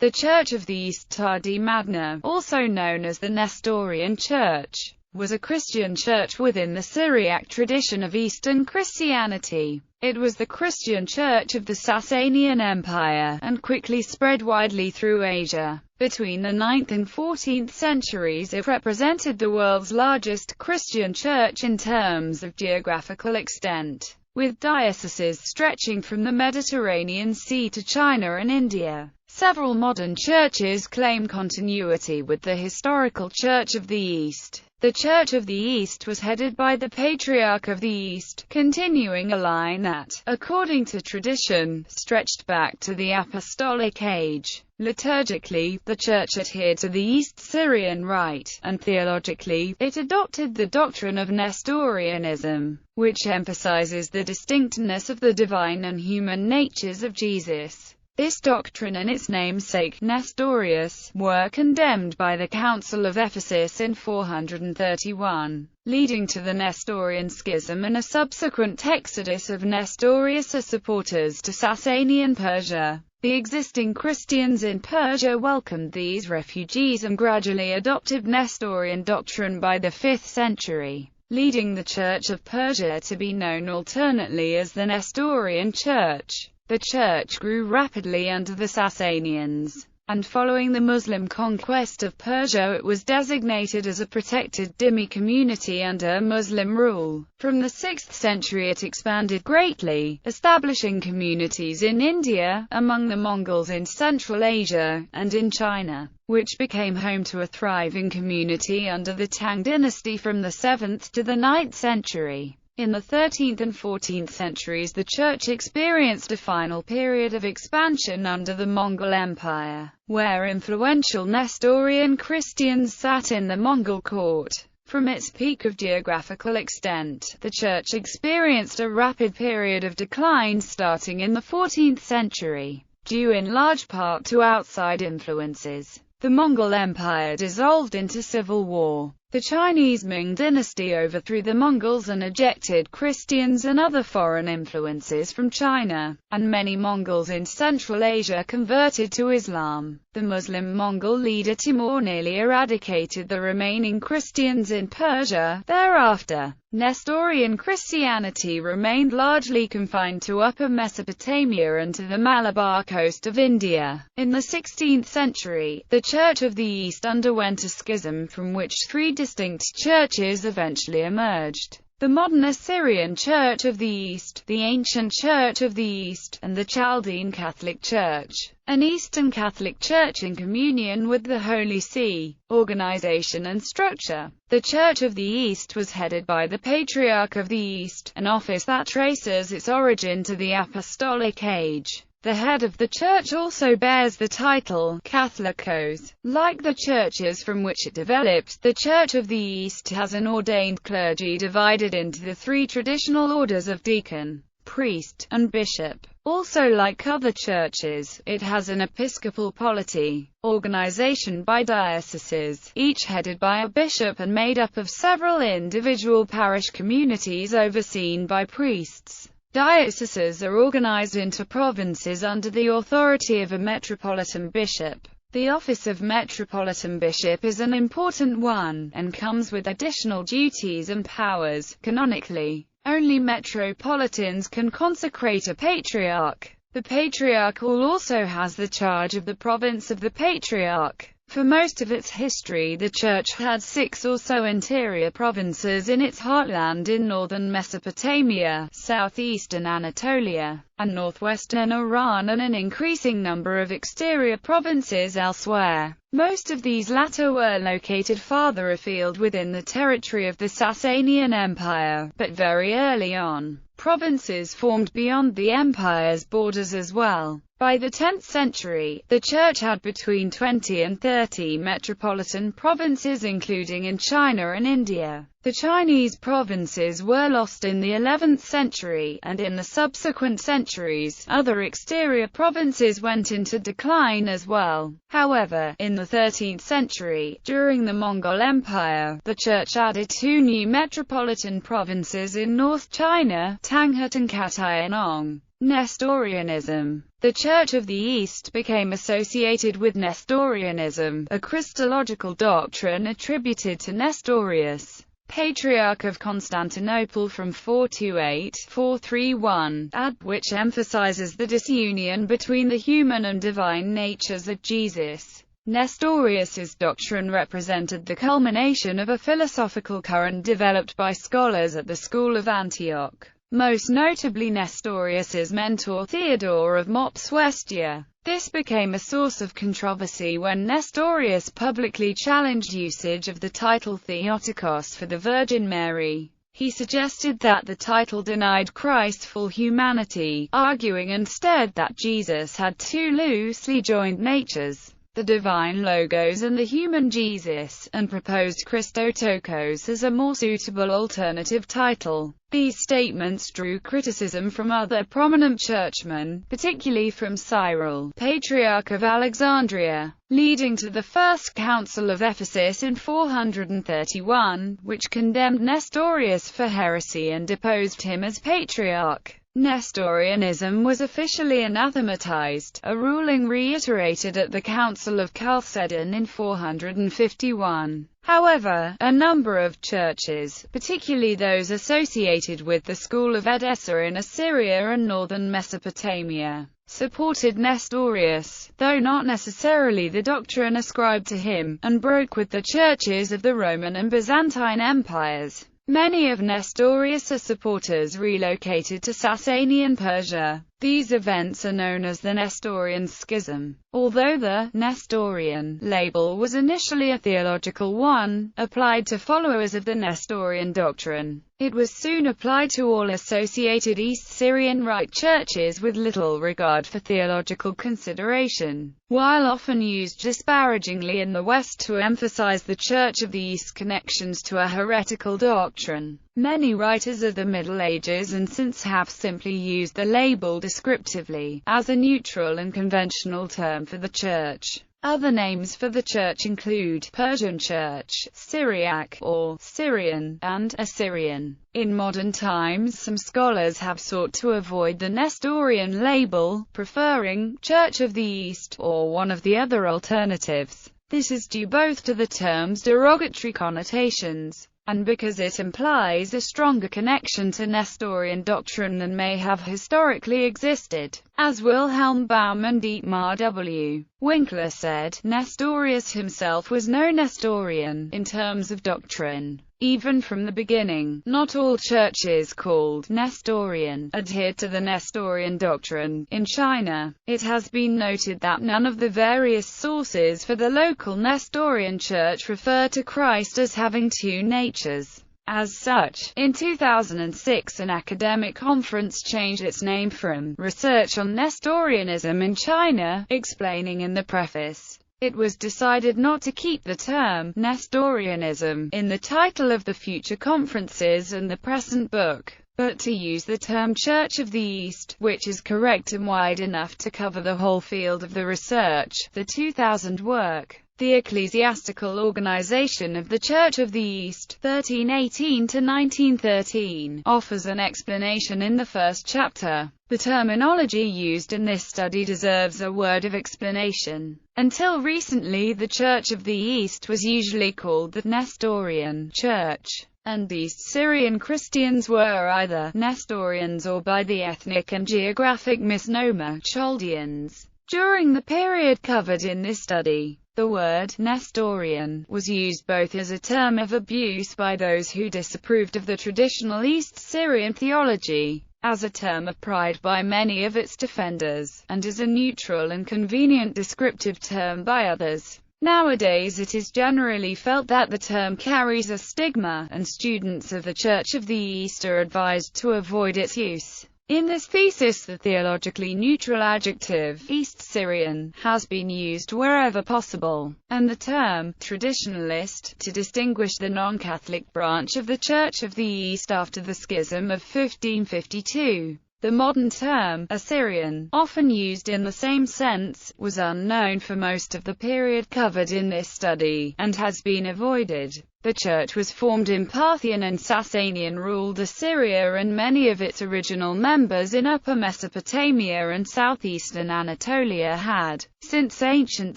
The Church of the East Tardi Magna, also known as the Nestorian Church, was a Christian church within the Syriac tradition of Eastern Christianity. It was the Christian church of the Sasanian Empire, and quickly spread widely through Asia. Between the 9th and 14th centuries it represented the world's largest Christian church in terms of geographical extent, with dioceses stretching from the Mediterranean Sea to China and India. Several modern churches claim continuity with the historical Church of the East. The Church of the East was headed by the Patriarch of the East, continuing a line that, according to tradition, stretched back to the Apostolic Age. Liturgically, the Church adhered to the East Syrian Rite, and theologically, it adopted the doctrine of Nestorianism, which emphasizes the distinctness of the divine and human natures of Jesus. This doctrine and its namesake, Nestorius, were condemned by the Council of Ephesus in 431, leading to the Nestorian Schism and a subsequent exodus of Nestorius' supporters to Sasanian Persia. The existing Christians in Persia welcomed these refugees and gradually adopted Nestorian doctrine by the 5th century, leading the Church of Persia to be known alternately as the Nestorian Church. The church grew rapidly under the Sasanians, and following the Muslim conquest of Persia it was designated as a protected dhimmi community under Muslim rule. From the 6th century it expanded greatly, establishing communities in India, among the Mongols in Central Asia, and in China, which became home to a thriving community under the Tang dynasty from the 7th to the 9th century. In the 13th and 14th centuries the church experienced a final period of expansion under the Mongol Empire, where influential Nestorian Christians sat in the Mongol court. From its peak of geographical extent, the church experienced a rapid period of decline starting in the 14th century, due in large part to outside influences. The Mongol Empire dissolved into civil war. The Chinese Ming dynasty overthrew the Mongols and ejected Christians and other foreign influences from China, and many Mongols in Central Asia converted to Islam. The Muslim Mongol leader Timur nearly eradicated the remaining Christians in Persia. Thereafter, Nestorian Christianity remained largely confined to Upper Mesopotamia and to the Malabar coast of India. In the 16th century, the Church of the East underwent a schism from which three distinct churches eventually emerged: the modern Assyrian Church of the East, the Ancient Church of the East, and the Chaldean Catholic Church, an Eastern Catholic Church in communion with the Holy See. Organization and structure. The Church of the East was headed by the Patriarch of the East, an office that traces its origin to the Apostolic Age. The head of the church also bears the title Catholicos. Like the churches from which it developed, the Church of the East has an ordained clergy divided into the three traditional orders of deacon, priest, and bishop. Also, like other churches, it has an episcopal polity, organization by dioceses, each headed by a bishop and made up of several individual parish communities overseen by priests. Dioceses are organized into provinces under the authority of a metropolitan bishop. The office of metropolitan bishop is an important one, and comes with additional duties and powers. Canonically, only metropolitans can consecrate a patriarch. The patriarch also has the charge of the province of the patriarch. For most of its history the church had 6 or so interior provinces in its heartland in northern Mesopotamia, southeastern Anatolia, and northwestern Iran, and an increasing number of exterior provinces elsewhere. Most of these latter were located farther afield within the territory of the Sasanian Empire, but very early on, provinces formed beyond the empire's borders as well. By the 10th century, the church had between 20 and 30 metropolitan provinces, including in China and India. The Chinese provinces were lost in the 11th century, and in the subsequent centuries, other exterior provinces went into decline as well. However, in the 13th century, during the Mongol Empire, the church added 2 new metropolitan provinces in North China, Tanghut and Katayanong. Nestorianism. The Church of the East became associated with Nestorianism, a Christological doctrine attributed to Nestorius, Patriarch of Constantinople from 428–431 AD, which emphasizes the disunion between the human and divine natures of Jesus. Nestorius's doctrine represented the culmination of a philosophical current developed by scholars at the school of Antioch, most notably Nestorius's mentor Theodore of Mopsuestia. This became a source of controversy when Nestorius publicly challenged usage of the title Theotokos for the Virgin Mary. He suggested that the title denied Christ's full humanity, arguing instead that Jesus had two loosely joined natures, the divine Logos and the human Jesus, and proposed Christotokos as a more suitable alternative title. These statements drew criticism from other prominent churchmen, particularly from Cyril, Patriarch of Alexandria, leading to the First Council of Ephesus in 431, which condemned Nestorius for heresy and deposed him as Patriarch. Nestorianism was officially anathematized, a ruling reiterated at the Council of Chalcedon in 451. However, a number of churches, particularly those associated with the school of Edessa in Assyria and northern Mesopotamia, supported Nestorius, though not necessarily the doctrine ascribed to him, and broke with the churches of the Roman and Byzantine empires. Many of Nestorius' supporters relocated to Sasanian Persia. These events are known as the Nestorian Schism. Although the Nestorian label was initially a theological one, applied to followers of the Nestorian doctrine, it was soon applied to all associated East Syrian Rite churches with little regard for theological consideration. While often used disparagingly in the West to emphasize the Church of the East's connections to a heretical doctrine, many writers of the Middle Ages and since have simply used the label descriptively, as a neutral and conventional term for the Church. Other names for the Church include Persian Church, Syriac or Syrian, and Assyrian. In modern times, some scholars have sought to avoid the Nestorian label, preferring Church of the East or one of the other alternatives. This is due both to the term's derogatory connotations, and because it implies a stronger connection to Nestorian doctrine than may have historically existed. As Wilhelm Baum and Dietmar W. Winkler said, Nestorius himself was no Nestorian in terms of doctrine. Even from the beginning, not all churches called Nestorian adhered to the Nestorian doctrine. In China, it has been noted that none of the various sources for the local Nestorian church refer to Christ as having two natures. As such, in 2006 an academic conference changed its name from Research on Nestorianism in China, explaining in the preface, it was decided not to keep the term Nestorianism in the title of the future conferences and the present book, but to use the term Church of the East, which is correct and wide enough to cover the whole field of the research. The 2000 work, The Ecclesiastical Organization of the Church of the East, 1318–1913, offers an explanation in the first chapter. The terminology used in this study deserves a word of explanation. Until recently, the Church of the East was usually called the Nestorian Church, and East Syrian Christians were either Nestorians or, by the ethnic and geographic misnomer, Chaldeans. During the period covered in this study, the word Nestorian was used both as a term of abuse by those who disapproved of the traditional East Syrian theology, as a term of pride by many of its defenders, and as a neutral and convenient descriptive term by others. Nowadays it is generally felt that the term carries a stigma, and students of the Church of the East are advised to avoid its use. In this thesis, the theologically neutral adjective, East Syrian, has been used wherever possible, and the term, traditionalist, to distinguish the non-Catholic branch of the Church of the East after the Schism of 1552. The modern term, Assyrian, often used in the same sense, was unknown for most of the period covered in this study, and has been avoided. The church was formed in Parthian and Sasanian-ruled Assyria, and many of its original members in Upper Mesopotamia and southeastern Anatolia had, since ancient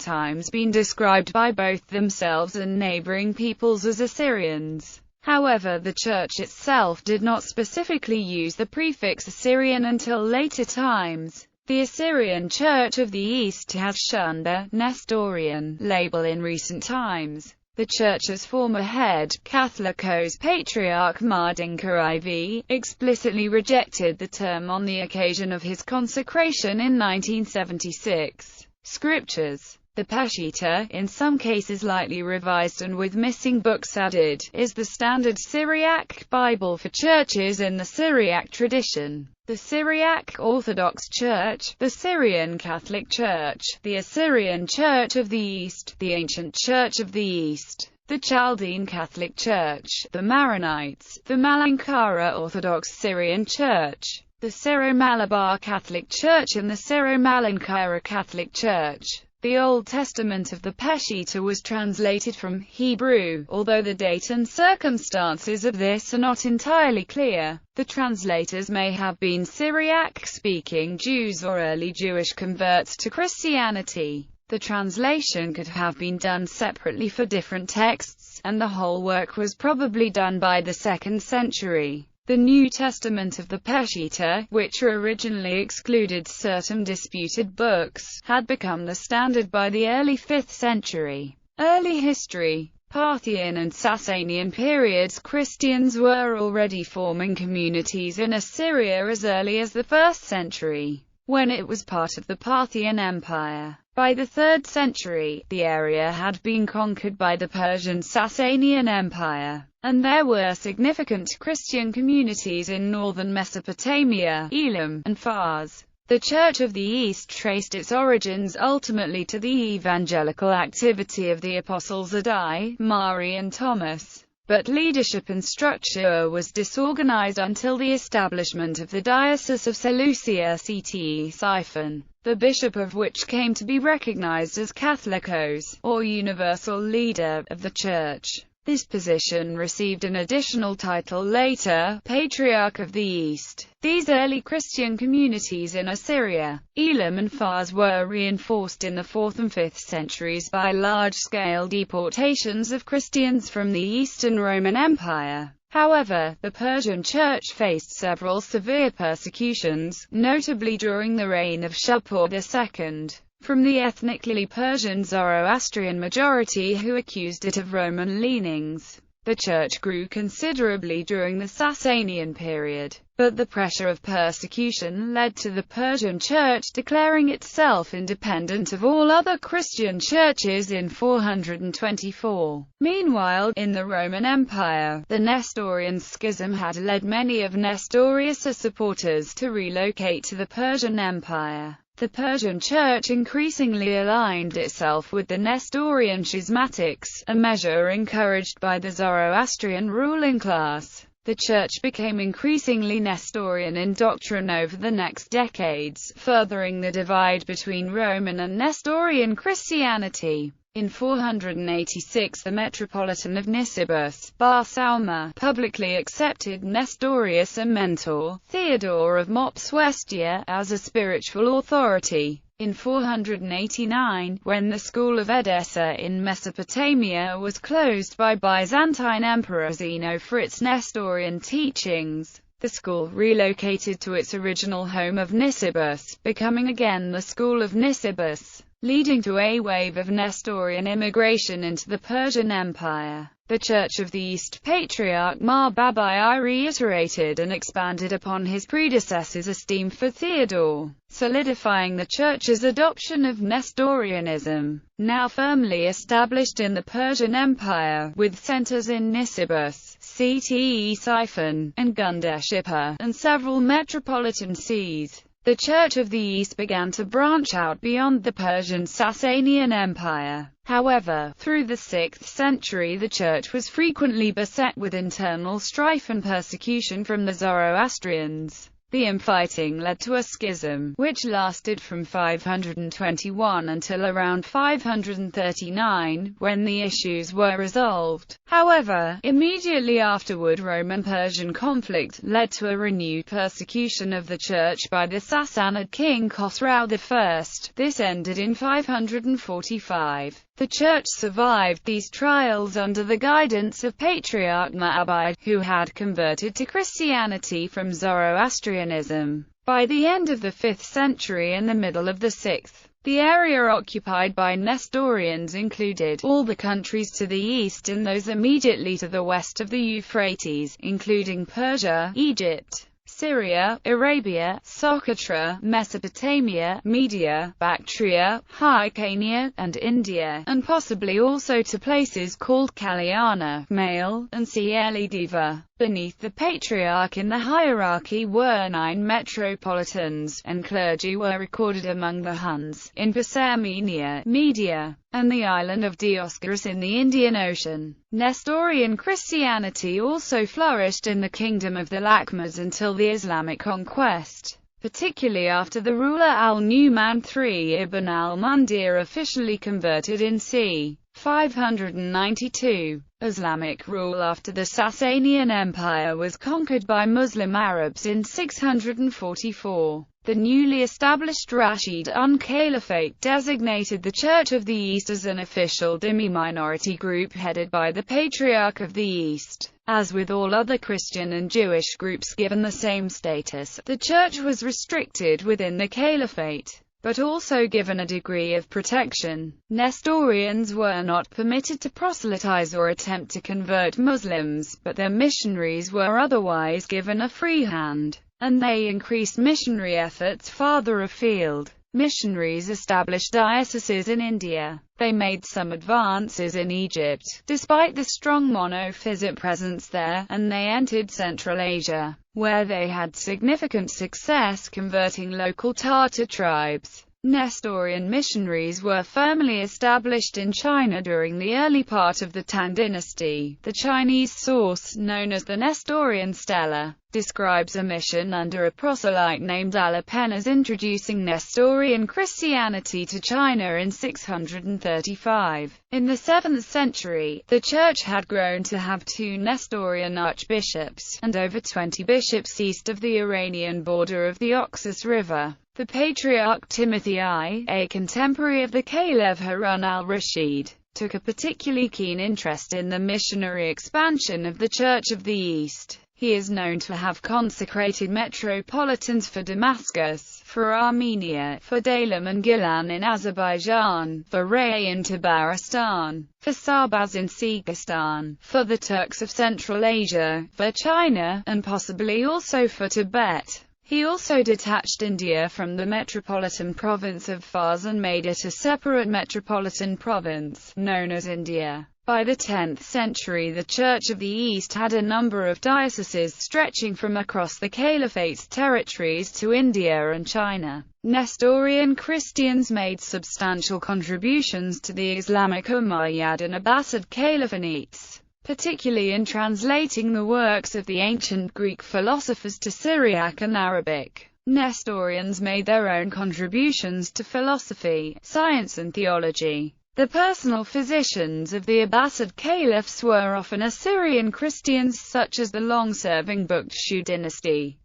times, been described by both themselves and neighboring peoples as Assyrians. However, the Church itself did not specifically use the prefix Assyrian until later times. The Assyrian Church of the East has shunned the Nestorian label in recent times. The Church's former head, Catholicos Patriarch Mardinka IV, explicitly rejected the term on the occasion of his consecration in 1976. Scriptures. The Peshitta, in some cases lightly revised and with missing books added, is the standard Syriac Bible for churches in the Syriac tradition. The Syriac Orthodox Church, the Syrian Catholic Church, the Assyrian Church of the East, the Ancient Church of the East, the Chaldean Catholic Church, the Maronites, the Malankara Orthodox Syrian Church, the Syro-Malabar Catholic Church and the Syro-Malankara Catholic Church. The Old Testament of the Peshitta was translated from Hebrew, although the date and circumstances of this are not entirely clear. The translators may have been Syriac-speaking Jews or early Jewish converts to Christianity. The translation could have been done separately for different texts, and the whole work was probably done by the 2nd century. The New Testament of the Peshitta, which originally excluded certain disputed books, had become the standard by the early 5th century. Early history. Parthian and Sasanian periods. Christians were already forming communities in Assyria as early as the 1st century, when it was part of the Parthian Empire. By the 3rd century, the area had been conquered by the Persian Sasanian Empire, and there were significant Christian communities in northern Mesopotamia, Elam, and Fars. The Church of the East traced its origins ultimately to the evangelical activity of the apostles Addai, Mari and Thomas, but leadership and structure was disorganized until the establishment of the Diocese of Seleucia Ctesiphon, the bishop of which came to be recognized as Catholicos, or universal leader, of the Church. This position received an additional title later, Patriarch of the East. These early Christian communities in Assyria, Elam and Fars were reinforced in the 4th and 5th centuries by large-scale deportations of Christians from the Eastern Roman Empire. However, the Persian Church faced several severe persecutions, notably during the reign of Shapur II, from the ethnically Persian Zoroastrian majority who accused it of Roman leanings. The Church grew considerably during the Sasanian period, but the pressure of persecution led to the Persian Church declaring itself independent of all other Christian churches in 424. Meanwhile, in the Roman Empire, the Nestorian Schism had led many of Nestorius' supporters to relocate to the Persian Empire. The Persian Church increasingly aligned itself with the Nestorian schismatics, a measure encouraged by the Zoroastrian ruling class. The Church became increasingly Nestorian in doctrine over the next decades, furthering the divide between Roman and Nestorian Christianity. In 486 the Metropolitan of Nisibis, Bar Sauma, publicly accepted Nestorius and mentor, Theodore of Mopsuestia, as a spiritual authority. In 489, when the school of Edessa in Mesopotamia was closed by Byzantine Emperor Zeno for its Nestorian teachings, the school relocated to its original home of Nisibis, becoming again the School of Nisibis, leading to a wave of Nestorian immigration into the Persian Empire. The Church of the East Patriarch Mar-Babai reiterated and expanded upon his predecessor's esteem for Theodore, solidifying the Church's adoption of Nestorianism, now firmly established in the Persian Empire, with centers in Nisibis, Ctesiphon, and Gundeshipur, and several metropolitan sees. The Church of the East began to branch out beyond the Persian Sasanian Empire. However, through the 6th century the Church was frequently beset with internal strife and persecution from the Zoroastrians. The infighting led to a schism, which lasted from 521 until around 539, when the issues were resolved. However, immediately afterward Roman-Persian conflict led to a renewed persecution of the Church by the Sassanid king Khosrau I. This ended in 545. The Church survived these trials under the guidance of Patriarch Ma'abad, who had converted to Christianity from Zoroastrianism. By the end of the 5th century and the middle of the 6th, the area occupied by Nestorians included all the countries to the east and those immediately to the west of the Euphrates, including Persia, Egypt, Syria, Arabia, Socotra, Mesopotamia, Media, Bactria, Hyrcania, and India, and possibly also to places called Kalyana, Male, and Sielideva. Beneath the Patriarch in the hierarchy were 9 metropolitans, and clergy were recorded among the Huns, in Persamenia, Media, and the island of Dioscorus in the Indian Ocean. Nestorian Christianity also flourished in the kingdom of the Lakhmids until the Islamic conquest, particularly after the ruler al-Nu'man III ibn al-Mundir officially converted in c. 592. Islamic rule after the Sasanian Empire was conquered by Muslim Arabs in 644. The newly established Rashidun Caliphate designated the Church of the East as an official dhimmi minority group headed by the Patriarch of the East. As with all other Christian and Jewish groups given the same status, the Church was restricted within the Caliphate, but also given a degree of protection. Nestorians were not permitted to proselytize or attempt to convert Muslims, but their missionaries were otherwise given a free hand, and they increased missionary efforts farther afield. Missionaries established dioceses in India. They made some advances in Egypt, despite the strong monophysite presence there, and they entered Central Asia, where they had significant success converting local Tatar tribes. Nestorian missionaries were firmly established in China during the early part of the Tang dynasty. The Chinese source, known as the Nestorian Stela, describes a mission under a proselyte named Alepenas introducing Nestorian Christianity to China in 635. In the 7th century, the Church had grown to have 2 Nestorian archbishops, and over 20 bishops east of the Iranian border of the Oxus River. The Patriarch Timothy I, a contemporary of the Caliph Harun al-Rashid, took a particularly keen interest in the missionary expansion of the Church of the East. He is known to have consecrated metropolitans for Damascus, for Armenia, for Dalam and Gilan in Azerbaijan, for Ray in Tabaristan, for Sarbaz in Sigistan, for the Turks of Central Asia, for China, and possibly also for Tibet. He also detached India from the metropolitan province of Fars and made it a separate metropolitan province, known as India. By the 10th century the Church of the East had a number of dioceses stretching from across the Caliphate's territories to India and China. Nestorian Christians made substantial contributions to the Islamic Umayyad and Abbasid Caliphates, particularly in translating the works of the ancient Greek philosophers to Syriac and Arabic. Nestorians made their own contributions to philosophy, science and theology. The personal physicians of the Abbasid caliphs were often Assyrian Christians such as the long-serving Bukhtashu dynasty.